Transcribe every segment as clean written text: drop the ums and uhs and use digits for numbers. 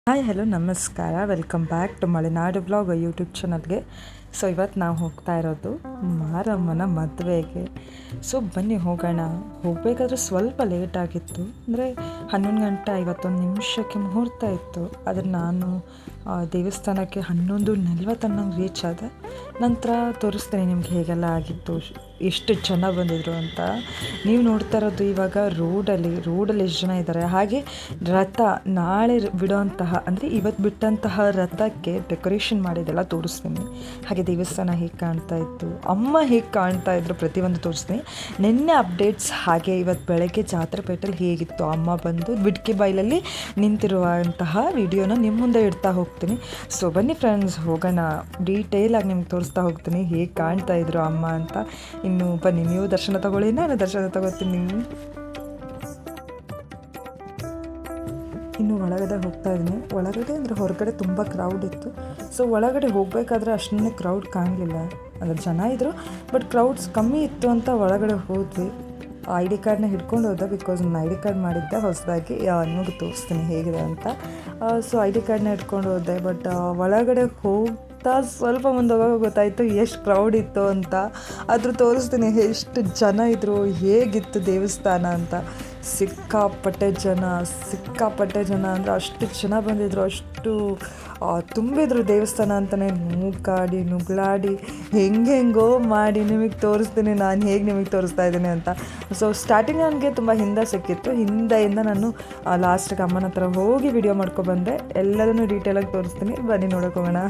Hi hello ನಮಸ್ಕಾರ, welcome back to Malenadu vlog YouTube ಚಾನಲ್ಗೆ. So ಇವತ್ತು ನಾವು ಹೋಗ್ತಾ ಇರೋದು ಮಾರಮ್ಮನ ಮದುವೆಗೆ. ಸೊ ಬನ್ನಿ ಹೋಗೋಣ. ಹೋಗಬೇಕಾದ್ರೆ ಸ್ವಲ್ಪ ಲೇಟ್ ಆಗಿತ್ತು, ಅಂದರೆ 11:51 ಮುಹೂರ್ತ ಇತ್ತು. ಆದರೆ ನಾನು ದೇವಸ್ಥಾನಕ್ಕೆ 11:40 ರೀಚ್ ಆದೆ. ನಂತರ ತೋರಿಸ್ತೇನೆ ನಿಮ್ಗೆ ಹೇಗೆಲ್ಲ ಆಗಿತ್ತು, ಎಷ್ಟು ಜನ ಬಂದಿದ್ರು ಅಂತ. ನೀವು ನೋಡ್ತಾ ಇರೋದು ಇವಾಗ ರೋಡಲ್ಲಿ ಎಷ್ಟು ಜನ ಇದ್ದಾರೆ. ಹಾಗೆ ರಥ ನಾಳೆ ಬಿಡೋಂತಹ, ಅಂದರೆ ಇವತ್ತು ಬಿಟ್ಟಂತಹ ರಥಕ್ಕೆ ಡೆಕೋರೇಷನ್ ಮಾಡಿದ್ದೆಲ್ಲ ತೋರಿಸ್ತೀನಿ. ಹಾಗೆ ದೇವಸ್ಥಾನ ಹೇಗೆ ಕಾಣ್ತಾ ಇತ್ತು, ಅಮ್ಮ ಹೇಗೆ ಕಾಣ್ತಾ ಇದ್ರು, ಪ್ರತಿಯೊಂದು ತೋರಿಸ್ತೀನಿ. ನಿನ್ನೆ ಅಪ್ಡೇಟ್ಸ್, ಹಾಗೆ ಇವತ್ತು ಬೆಳಗ್ಗೆ ಜಾತ್ರೆ ಪೇಟೆಯಲ್ಲಿ ಹೇಗಿತ್ತು, ಅಮ್ಮ ಬಂದು ಬಿಡ್ಕಿ ಬೈಲಲ್ಲಿ ನಿಂತಿರುವಂತಹ ವಿಡಿಯೋನ ನಿಮ್ಮ ಮುಂದೆ ಇಡ್ತಾ ಹೋಗ್ತೀನಿ. ಸೊ ಬನ್ನಿ ಫ್ರೆಂಡ್ಸ್, ಹೋಗೋಣ. ಡೀಟೇಲಾಗಿ ನಿಮ್ಗೆ ತೋರಿಸ್ತಾ ಹೋಗ್ತೀನಿ ಹೇಗೆ ಕಾಣ್ತಾ ಇದ್ರು ಅಮ್ಮ ಅಂತ. ಇನ್ನು ಬನ್ನಿ, ನೀವು ದರ್ಶನ ತಗೊಳ್ಳಿ, ನಾನು ದರ್ಶನ ತಗೋತೀನಿ. ಇನ್ನು ಒಳಗಡೆ ಹೋಗ್ತಾ ಇದ್ದೀನಿ. ಒಳಗಡೆ ಅಂದರೆ ಹೊರಗಡೆ ತುಂಬ ಕ್ರೌಡ್ ಇತ್ತು. ಸೊ ಒಳಗಡೆ ಹೋಗಬೇಕಾದ್ರೆ ಅಷ್ಟೊಂದು ಕ್ರೌಡ್ ಕಾಣಲಿಲ್ಲ, ಅಂದರೆ ಜನ ಇದ್ದರು ಬಟ್ ಕ್ರೌಡ್ಸ್ ಕಮ್ಮಿ ಇತ್ತು ಅಂತ ಒಳಗಡೆ ಹೋದ್ವಿ. ID ಕಾರ್ಡ್ನ ಹಿಡ್ಕೊಂಡು ಹೋದೆ, ಬಿಕಾಸ್ ನಾನು ID ಕಾರ್ಡ್ ಮಾಡಿದ್ದೆ ಹೊಸದಾಗಿ, ನಿಮಗೆ ತೋರಿಸ್ತೀನಿ ಹೇಗಿದೆ ಅಂತ. ಸೊ ID ಕಾರ್ಡ್ನ ಹಿಡ್ಕೊಂಡು ಹೋದೆ. ಬಟ್ ಒಳಗಡೆ ಹೋಗ್ತಾ ಸ್ವಲ್ಪ ಮುಂದೆ ಹೋಗೋಕೆ ಗೊತ್ತಾಯಿತು ಎಷ್ಟು ಕ್ರೌಡ್ ಇತ್ತು ಅಂತ. ಆದರೂ ತೋರಿಸ್ತೀನಿ ಎಷ್ಟು ಜನ ಇದ್ದರು, ಹೇಗಿತ್ತು ದೇವಸ್ಥಾನ ಅಂತ. ಸಿಕ್ಕಾಪಟ್ಟೆ ಜನ ಅಂದರೆ ಅಷ್ಟು ಜನ ಬಂದಿದ್ರು, ಅಷ್ಟು ತುಂಬಿದ್ರು ದೇವಸ್ಥಾನ ಅಂತಲೇ. ನುಗ್ಲಾಡಿ ಹೆಂಗೆಂಗೋ ಮಾಡಿ ನಿಮಗೆ ತೋರಿಸ್ತೀನಿ ನಾನು ಹೇಗೆ ನಿಮಗೆ ತೋರಿಸ್ತಾ ಇದ್ದೀನಿ ಅಂತ. ಸೊ ಸ್ಟಾರ್ಟಿಂಗ್ ನನಗೆ ತುಂಬ ಹಿಂದೆ ಸಿಕ್ಕಿತ್ತು. ಹಿಂದೆಯಿಂದ ನಾನು ಲಾಸ್ಟಿಗೆ ಅಮ್ಮನ ಹತ್ರ ಹೋಗಿ ವಿಡಿಯೋ ಮಾಡ್ಕೊಬಂದೆ. ಎಲ್ಲದನ್ನು ಡೀಟೇಲಾಗಿ ತೋರಿಸ್ತೀನಿ, ಬನ್ನಿ ನೋಡೋಕೆ ಹೋಗೋಣ.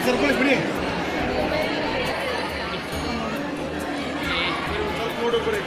ಸರ್ಕೊಳ್ಳಿ ಬಿಡಿ ನೋಡು ಬಿಡಿ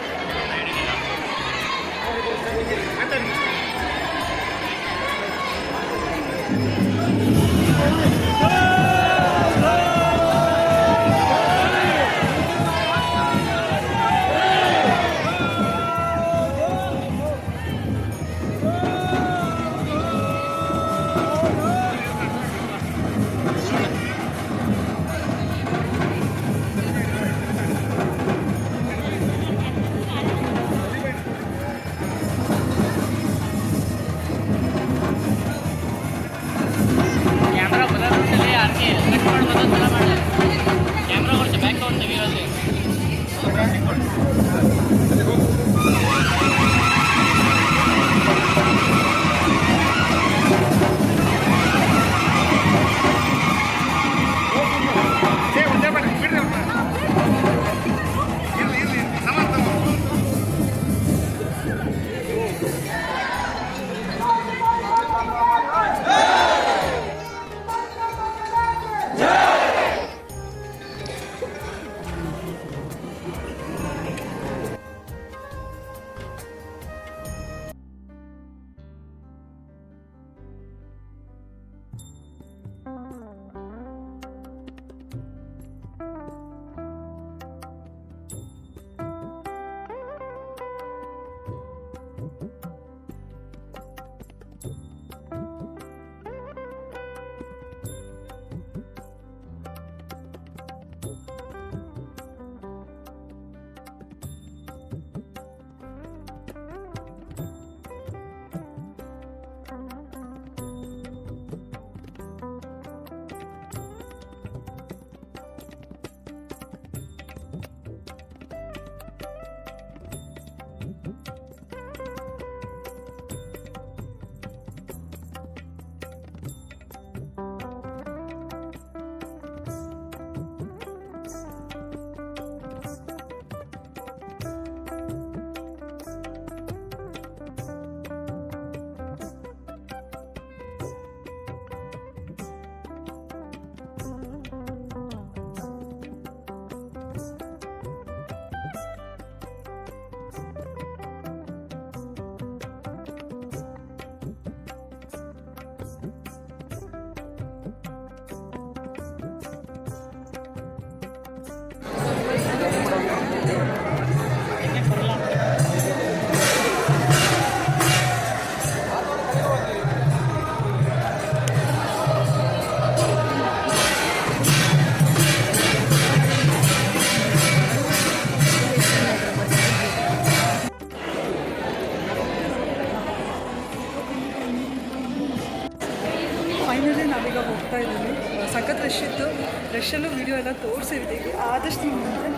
ಫೈನಲಿ ನಾವೀಗ ಹೋಗ್ತಾ ಇದ್ದೀವಿ. ಸಖತ್ ರಶ್ ಇತ್ತು. ರಶಲ್ಲೂ ವೀಡಿಯೋ ಎಲ್ಲ ತೋರಿಸಿದ್ದೀವಿ ಆದಷ್ಟು ನಿಮಗೆ.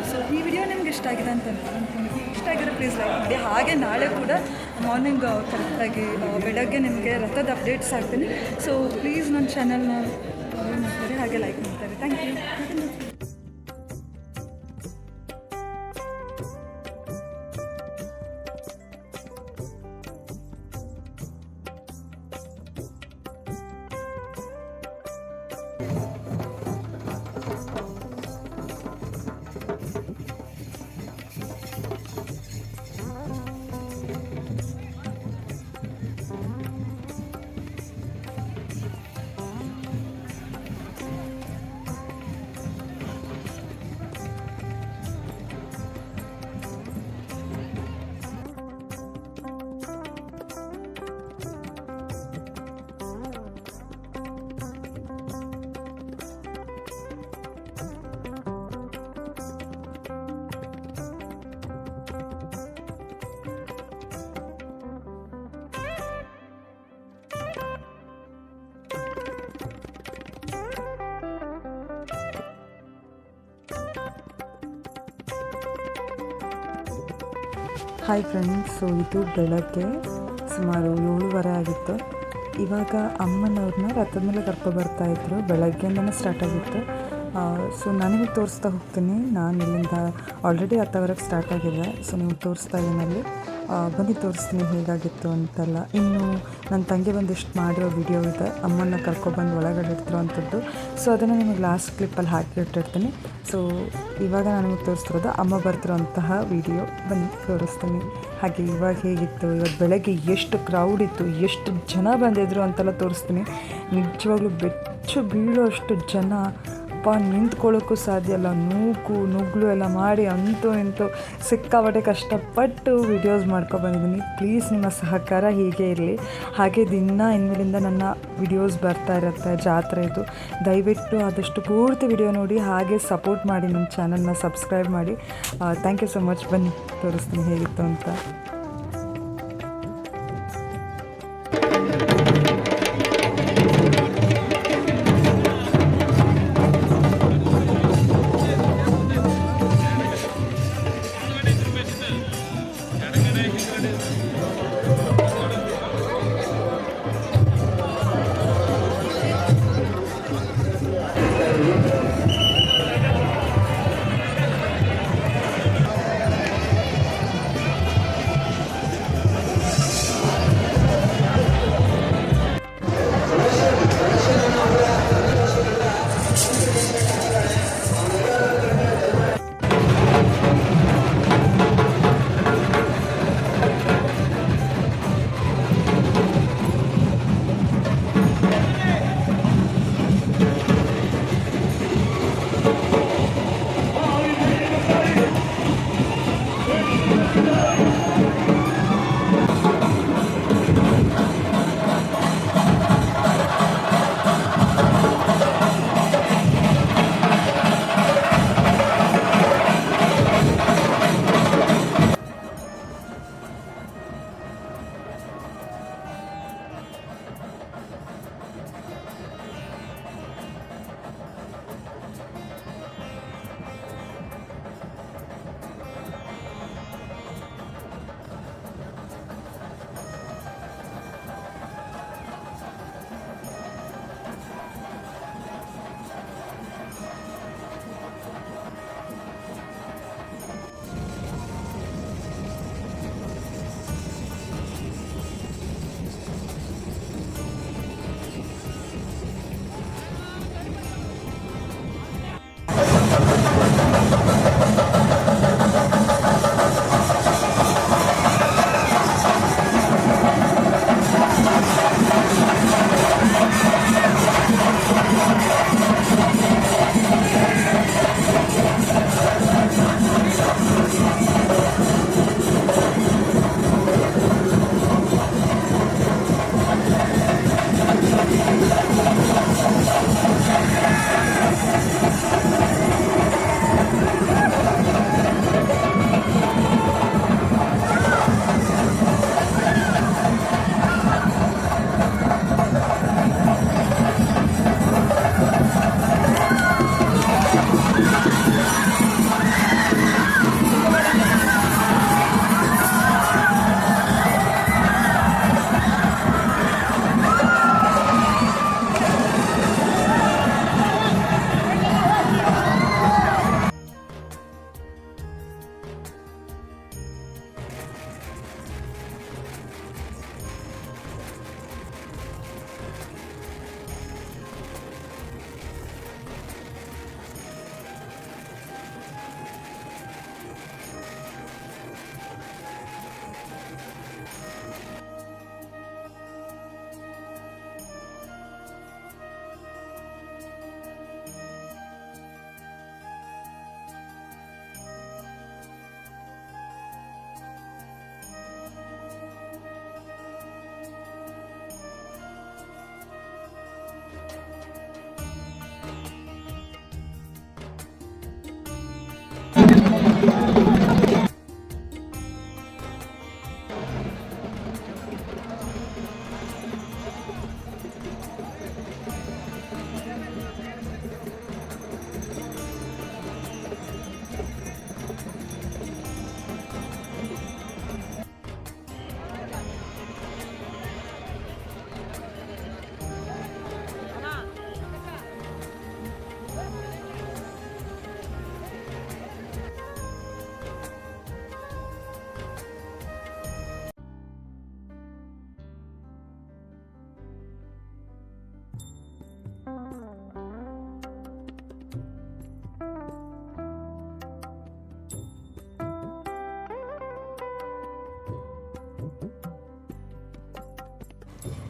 ಸೊ ಈ ವಿಡಿಯೋ ನಿಮ್ಗೆ ಇಷ್ಟ ಆಗಿದೆ ಅಂತ ಅಂದ್ಕೊಂಡಿದ್ದೀನಿ. ಇಷ್ಟ ಆಗಿರೋ ಪ್ಲೀಸ್ ಲೈಕ್ ಮಾಡಿ. ಹಾಗೆ ನಾಳೆ ಕೂಡ ಮಾರ್ನಿಂಗ್ ಕರೆಕ್ಟಾಗಿ ಬೆಳಗ್ಗೆ ನಿಮಗೆ ರಥದ ಅಪ್ಡೇಟ್ಸ್ ಆಗ್ತೀನಿ. ಸೊ ಪ್ಲೀಸ್ ನನ್ನ ಚಾನಲ್ನ ಫಾಲೋ ಮಾಡ್ತಾರೆ, ಹಾಗೆ ಲೈಕ್ ಮಾಡ್ತಾರೆ. Thank you. Hi friends, so ಇದು ಬೆಳಗ್ಗೆ ಸುಮಾರು 7:30 ಆಗಿತ್ತು. ಇವಾಗ ಅಮ್ಮನವ್ರನ್ನ ರಥದ ಮೇಲೆ ಕರ್ಕೊಂಡು ಬರ್ತಾಯಿದ್ರು. ಬೆಳಗ್ಗೆಯಿಂದನೇ ಸ್ಟಾರ್ಟ್ ಆಗಿತ್ತು. ಸೊ ನನಗೆ ತೋರಿಸ್ತಾ ಹೋಗ್ತೀನಿ. ನಾನು ಇಲ್ಲಿಂದ ಆಲ್ರೆಡಿ 10 ಸ್ಟಾರ್ಟ್ ಆಗಿದೆ. ಸೊ ನೀವು ತೋರಿಸ್ತಾ ಇದ್ದೀನಿ ಅಲ್ಲಿ. ಬನ್ನಿ ತೋರಿಸ್ತೀನಿ ಹೇಗಾಗಿತ್ತು ಅಂತೆಲ್ಲ. ಇನ್ನು ನನ್ನ ತಂಗಿ ಬಂದಿಷ್ಟು ಮಾಡಿರೋ ವಿಡಿಯೋ ಇದೆ, ಅಮ್ಮನ್ನ ಕರ್ಕೊಬಂದು ಒಳಗಡೆ ಇಡ್ತಿರೋ ಅಂಥದ್ದು. ಸೊ ಅದನ್ನು ನಿಮಗೆ ಲಾಸ್ಟ್ ಕ್ಲಿಪ್ಪಲ್ಲಿ ಹಾಕಿಟ್ಟಿರ್ತೀನಿ. ಸೊ ಇವಾಗ ನಾನು ನಿಮಗೆ ತೋರಿಸ್ತಿರೋದು ಅಮ್ಮ ಬರ್ತಿರೋಂತಹ ವಿಡಿಯೋ. ಬನ್ನಿ ತೋರಿಸ್ತೀನಿ. ಹಾಗೆ ಇವಾಗ ಹೇಗಿತ್ತು, ಇವತ್ತು ಬೆಳಗ್ಗೆ ಎಷ್ಟು ಕ್ರೌಡ್ ಇತ್ತು, ಎಷ್ಟು ಜನ ಬಂದಿದ್ರು ಅಂತೆಲ್ಲ ತೋರಿಸ್ತೀನಿ. ನಿಜವಾಗ್ಲೂ ಬೆಚ್ಚು ಬೀಳೋ ಅಷ್ಟು ಜನ, ನಿಂತ್ಕೊಳ್ಳೋಕ್ಕೂ ಸಾಧ್ಯ ಇಲ್ಲ, ನುಗ್ಲು ಎಲ್ಲ ಮಾಡಿ ಅಂತೂ ಇಂತೂ ಸಿಕ್ಕಾಪಟ್ಟೆ ಕಷ್ಟಪಟ್ಟು ವಿಡಿಯೋಸ್ ಮಾಡ್ಕೊಬಂದಿದ್ದೀನಿ. ಪ್ಲೀಸ್ ನಿಮ್ಮ ಸಹಕಾರ ಹೀಗೆ ಇರಲಿ. ಹಾಗೆ ಇನ್ಮೇಲಿಂದ ನನ್ನ ವಿಡಿಯೋಸ್ ಬರ್ತಾ ಇರುತ್ತೆ ಜಾತ್ರೆದು. ದಯವಿಟ್ಟು ಆದಷ್ಟು ಪೂರ್ತಿ ವಿಡಿಯೋ ನೋಡಿ, ಹಾಗೆ ಸಪೋರ್ಟ್ ಮಾಡಿ, ನನ್ನ ಚಾನಲ್ನ ಸಬ್ಸ್ಕ್ರೈಬ್ ಮಾಡಿ. Thank you so much. ಬನ್ನಿ ತೋರಿಸ್ತೀನಿ ಹೇಗಿತ್ತು ಅಂತ.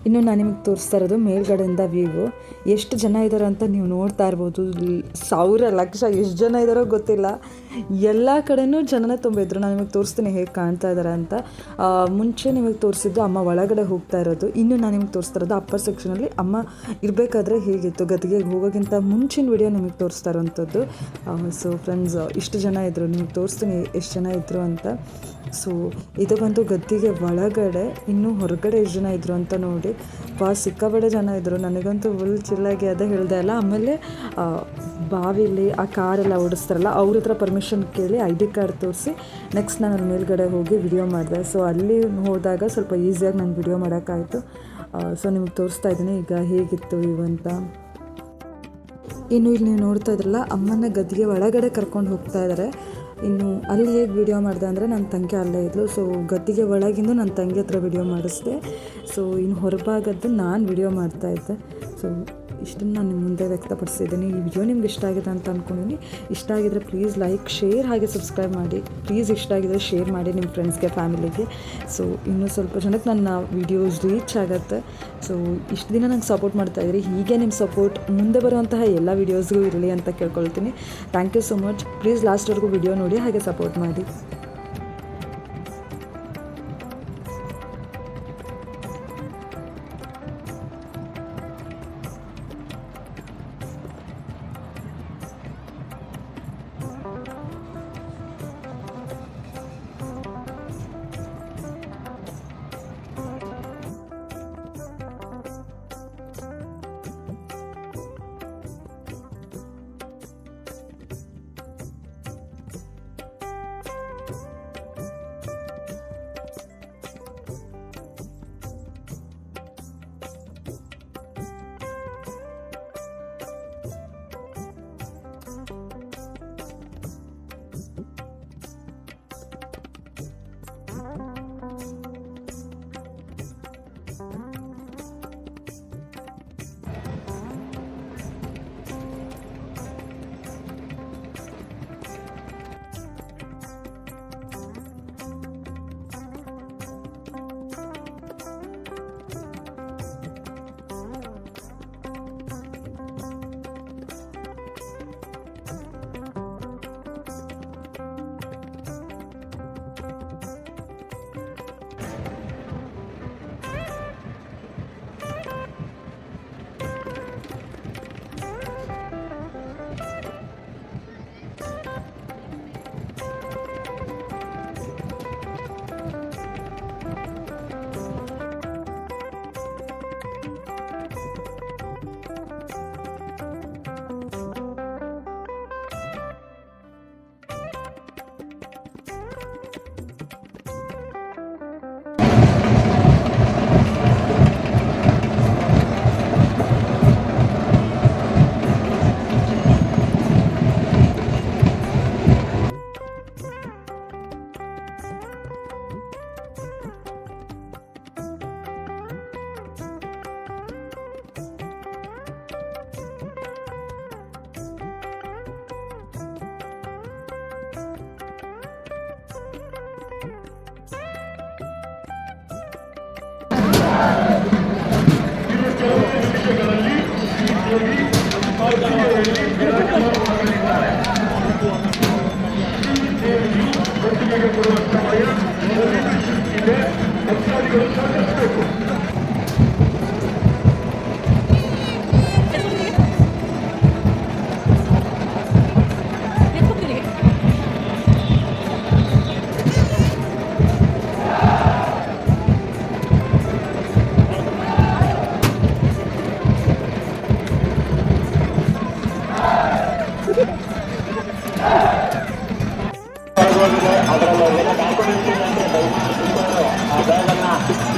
ಇನ್ನು ನಾನು ನಿಮಗೆ ತೋರಿಸ್ತಾ ಇರೋದು ಮೇಲ್ಗಡೆಯಿಂದ ವ್ಯೂ. ಎಷ್ಟು ಜನ ಇದ್ದಾರೆ ಅಂತ ನೀವು ನೋಡ್ತಾ ಇರ್ಬೋದು. 1000 ಲಕ್ಷ ಎಷ್ಟು ಜನ ಇದ್ದಾರೋ ಗೊತ್ತಿಲ್ಲ, ಎಲ್ಲ ಕಡೆನೂ ಜನನೇ ತುಂಬಿದ್ರು. ನಾನು ನಿಮಗೆ ತೋರಿಸ್ತೀನಿ ಹೇಗೆ ಕಾಣ್ತಾ ಇದ್ದಾರೆ ಅಂತ. ಮುಂಚೆ ನಿಮಗೆ ತೋರಿಸಿದ್ದು ಅಮ್ಮ ಒಳಗಡೆ ಹೋಗ್ತಾ ಇರೋದು. ಇನ್ನು ನಾನು ನಿಮಗೆ ತೋರಿಸ್ತಾ ಇರೋದು ಅಪ್ಪರ್ ಸೆಕ್ಷನಲ್ಲಿ ಅಮ್ಮ ಇರಬೇಕಾದ್ರೆ ಹೇಗಿತ್ತು, ಗದ್ದಿಗೆಗೆ ಹೋಗೋಕ್ಕಿಂತ ಮುಂಚಿನ ವಿಡಿಯೋ ನಿಮಗೆ ತೋರಿಸ್ತಾ ಇರೋವಂಥದ್ದು. ಸೊ ಫ್ರೆಂಡ್ಸ್, ಇಷ್ಟು ಜನ ಇದ್ದರು, ನಿಮಗೆ ತೋರಿಸ್ತೀನಿ ಎಷ್ಟು ಜನ ಇದ್ದರು ಅಂತ. ಸೊ ಇದು ಬಂದು ಗದ್ದಿಗೆ ಒಳಗಡೆ. ಇನ್ನು ಹೊರಗಡೆ ಎಷ್ಟು ಜನ ಇದ್ದರು ಅಂತ ನೋಡಿ, ಸಿಕ್ಕಾಬಡೆ ಜನ ಇದ್ದರು. ನನಗಂತೂ ಫುಲ್ ಚಿಲ್ಲಾಗಿ ಅದೇ ಹೇಳ್ದೆ ಅಲ್ಲ. ಆಮೇಲೆ ಬಾವಿಲಿ ಆ ಕಾರೆಲ್ಲ ಓಡಿಸ್ತಾರಲ್ಲ, ಅವ್ರ ಹತ್ರ ಪರ್ಮಿಷನ್ ಕೇಳಿ ID ಕಾರ್ಡ್ ತೋರಿಸಿ ನೆಕ್ಸ್ಟ್ ನಾನು ಅಲ್ಲಿ ಮೇಲ್ಗಡೆ ಹೋಗಿ ವಿಡಿಯೋ ಮಾಡಿದೆ. ಸೊ ಅಲ್ಲಿ ಹೋದಾಗ ಸ್ವಲ್ಪ ಈಸಿಯಾಗಿ ನಂಗೆ ವಿಡಿಯೋ ಮಾಡೋಕ್ಕಾಯಿತು. ಸೊ ನಿಮಗೆ ತೋರಿಸ್ತಾ ಇದ್ದೀನಿ ಈಗ ಹೇಗಿತ್ತು ಇವಂತ. ಇನ್ನು ಇಲ್ಲಿ ನೀವು ನೋಡ್ತಾ ಇದ್ರಲ್ಲ, ಅಮ್ಮನ ಗದ್ದಿಗೆ ಒಳಗಡೆ ಕರ್ಕೊಂಡು ಹೋಗ್ತಾ ಇದ್ದಾರೆ. ಇನ್ನು ಅಲ್ಲಿ ಹೇಗೆ ವಿಡಿಯೋ ಮಾಡಿದೆ ಅಂದರೆ ನನ್ನ ತಂಗಿ ಅಲ್ಲೇ ಇದ್ಲು. ಸೊ ಗದ್ದಿಗೆ ಒಳಗಿಂದು ನನ್ನ ತಂಗಿ ಹತ್ರ ವಿಡಿಯೋ ಮಾಡಿಸಿದೆ. ಸೊ ಇನ್ನು ಹೊರಭಾಗದ್ದು ನಾನು ವಿಡಿಯೋ ಮಾಡ್ತಾಯಿದ್ದೆ. ಸೊ ಇಷ್ಟನ್ನು ನಾನು ನಿಮ್ಮ ಮುಂದೆ ವ್ಯಕ್ತಪಡಿಸಿದ್ದೀನಿ. ಈ ವಿಡಿಯೋ ನಿಮ್ಗೆ ಇಷ್ಟ ಆಗಿದೆ ಅಂತ ಅಂದ್ಕೊಂಡಿದ್ದೀನಿ. ಇಷ್ಟ ಆಗಿದರೆ ಪ್ಲೀಸ್ ಲೈಕ್, ಶೇರ್ ಹಾಗೆ ಸಬ್ಸ್ಕ್ರೈಬ್ ಮಾಡಿ. ಪ್ಲೀಸ್ ಇಷ್ಟ ಆಗಿದರೆ ಶೇರ್ ಮಾಡಿ ನಿಮ್ಮ ಫ್ರೆಂಡ್ಸ್ಗೆ, ಫ್ಯಾಮಿಲಿಗೆ. ಸೊ ಇನ್ನೂ ಸ್ವಲ್ಪ ಜನಕ್ಕೆ ನನ್ನ ವೀಡಿಯೋಸ್ ರೀಚ್ ಆಗುತ್ತೆ. ಸೊ ಇಷ್ಟು ದಿನ ನಂಗೆ ಸಪೋರ್ಟ್ ಮಾಡ್ತಾಯಿದ್ರಿ, ಹೀಗೆ ನಿಮ್ಮ ಸಪೋರ್ಟ್ ಮುಂದೆ ಬರುವಂತಹ ಎಲ್ಲ ವೀಡಿಯೋಸ್ಗೂ ಇರಲಿ ಅಂತ ಕೇಳ್ಕೊಳ್ತೀನಿ. Thank you so much. Please ಲಾಸ್ಟ್ವರೆಗೂ ವಿಡಿಯೋ ನೋಡಿ ಹಾಗೆ ಸಪೋರ್ಟ್ ಮಾಡಿ.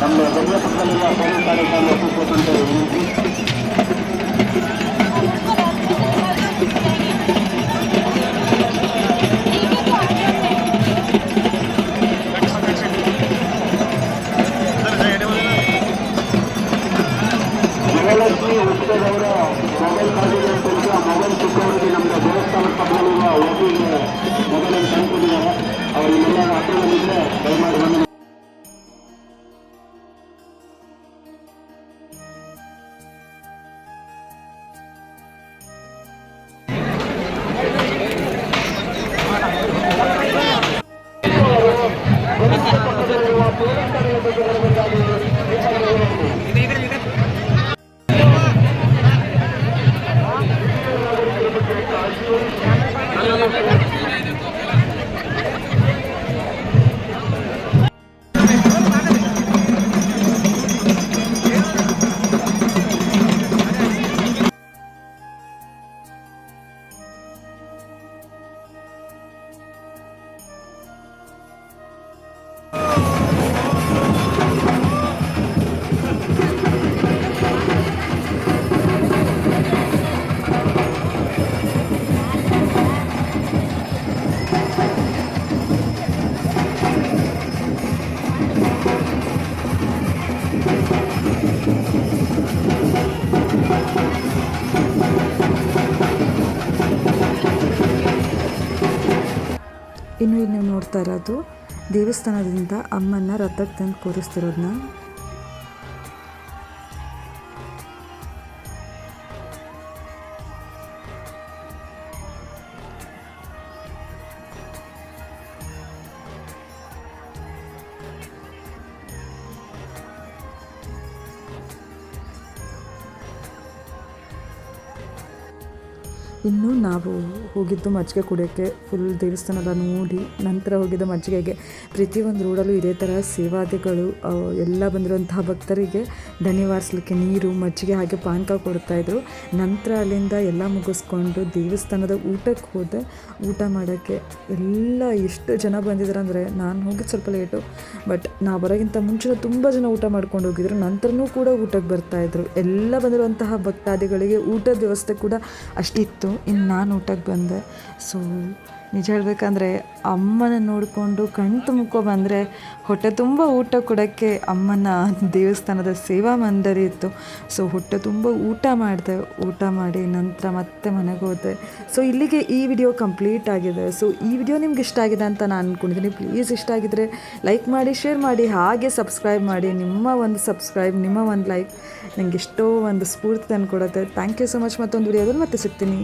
ನಮ್ಮ ಬೆಂಗಳೂರು ಪಕ್ಕದಲ್ಲಿರುವ ಪೊಲೀಸ್ ಠಾಣೆಗೆ ಒಪ್ಪಿಸುವಂತೆ ವಿನಂತಿ. ಮಹಾಲಕ್ಷ್ಮಿ ಉತ್ಸವದವರ ಮೊಬೈಲ್ ಕಾದಿದೆ ಅಂತ ಹೇಳಿದ್ರೆ ಆ ಮೊಬೈಲ್ ಸಿಕ್ಕವರಿಗೆ ನಮ್ಮ ದೇವಸ್ಥಾನದ ಪಕ್ಕದಲ್ಲಿರುವ ಓಟಿಗೆ ಮೊಬೈಲನ್ನು ತಂದುಕೊಂಡಿದ್ದಾರೆ. ಅವರಿಗೆಲ್ಲ ಹತ್ತಿರದಲ್ಲಿದ್ದರೆ ದಯಮಾಡಿ ಬಂದು ಇನ್ನು ಇಲ್ಲಿ ನೀವು ನೋಡ್ತಾ ಇರೋದು ದೇವಸ್ಥಾನದಿಂದ ಅಮ್ಮನ ರಥಕ್ಕೆ ತಂದು ಕೂರಿಸ್ತಿರೋದನ್ನ. ಇನ್ನು ನಾವು ಹೋಗಿದ್ದು ಮಜ್ಜಿಗೆ ಕುಡಿಯೋಕ್ಕೆ, ಫುಲ್ ದೇವಸ್ಥಾನ ನೋಡಿ ನಂತರ ಹೋಗಿದ್ದು ಮಜ್ಜಿಗೆಗೆ. ಪ್ರತಿಯೊಂದು ರೋಡಲ್ಲೂ ಇದೇ ಥರ ಸೇವಾದಿಗಳು ಎಲ್ಲ ಬಂದಿರುವಂತಹ ಭಕ್ತರಿಗೆ ದಣಿವಾರಿಸ್ಲಿಕ್ಕೆ ನೀರು, ಮಜ್ಜಿಗೆ ಹಾಗೆ ಪಾನಕ ಕೊಡ್ತಾಯಿದ್ರು. ನಂತರ ಅಲ್ಲಿಂದ ಎಲ್ಲ ಮುಗಿಸ್ಕೊಂಡು ದೇವಸ್ಥಾನದ ಊಟಕ್ಕೆ ಹೋದೆ. ಊಟ ಮಾಡೋಕ್ಕೆ ಎಲ್ಲ ಎಷ್ಟು ಜನ ಬಂದಿದ್ದಾರೆ ಅಂದರೆ, ನಾನು ಹೋಗಿದ್ದು ಸ್ವಲ್ಪ ಲೇಟು, ಬಟ್ ನಾವು ಬರೋಕ್ಕಿಂತ ಮುಂಚೆ ತುಂಬ ಜನ ಊಟ ಮಾಡ್ಕೊಂಡು ಹೋಗಿದ್ರು. ನಂತರನೂ ಕೂಡ ಊಟಕ್ಕೆ ಬರ್ತಾಯಿದ್ರು. ಎಲ್ಲ ಬಂದಿರುವಂತಹ ಭಕ್ತಾದಿಗಳಿಗೆ ಊಟದ ವ್ಯವಸ್ಥೆ ಕೂಡ ಅಷ್ಟಿತ್ತು. ಇನ್ನು ನಾನು ಊಟಕ್ಕೆ ಬಂದೆ. ಸೊ ನಿಜ ಹೇಳಬೇಕಂದ್ರೆ ಅಮ್ಮನ ನೋಡಿಕೊಂಡು ಕಣ್ಣು ತುಂಬ್ಕೊಂಡ್ಬಂದರೆ ಹೊಟ್ಟೆ ತುಂಬ ಊಟ ಕೊಡೋಕ್ಕೆ ಅಮ್ಮನ ದೇವಸ್ಥಾನದ ಸೇವಾ ಮಂದಿರ ಇತ್ತು. ಸೊ ಹೊಟ್ಟೆ ತುಂಬ ಊಟ ಮಾಡಿದೆ. ಊಟ ಮಾಡಿ ನಂತರ ಮತ್ತೆ ಮನೆಗೆ ಹೋದೆ. ಸೊ ಇಲ್ಲಿಗೆ ಈ ವಿಡಿಯೋ ಕಂಪ್ಲೀಟ್ ಆಗಿದೆ. ಸೊ ಈ ವಿಡಿಯೋ ನಿಮ್ಗೆ ಇಷ್ಟ ಆಗಿದೆ ಅಂತ ನಾನು ಅಂದ್ಕೊಂಡಿದ್ದೀನಿ. ಪ್ಲೀಸ್ ಇಷ್ಟ ಆಗಿದ್ರೆ ಲೈಕ್ ಮಾಡಿ, ಶೇರ್ ಮಾಡಿ, ಹಾಗೆ ಸಬ್ಸ್ಕ್ರೈಬ್ ಮಾಡಿ. ನಿಮ್ಮ ಒಂದು ಸಬ್ಸ್ಕ್ರೈಬ್, ನಿಮ್ಮ ಒಂದು ಲೈಕ್ ನನಗೆ ಎಷ್ಟೋ ಒಂದು ಸ್ಫೂರ್ತಿ ತಂದುಕೊಡುತ್ತೆ. Thank you so much. ಮತ್ತೊಂದು ವಿಡಿಯೋದಲ್ಲಿ ಮತ್ತೆ ಸಿಗ್ತೀನಿ.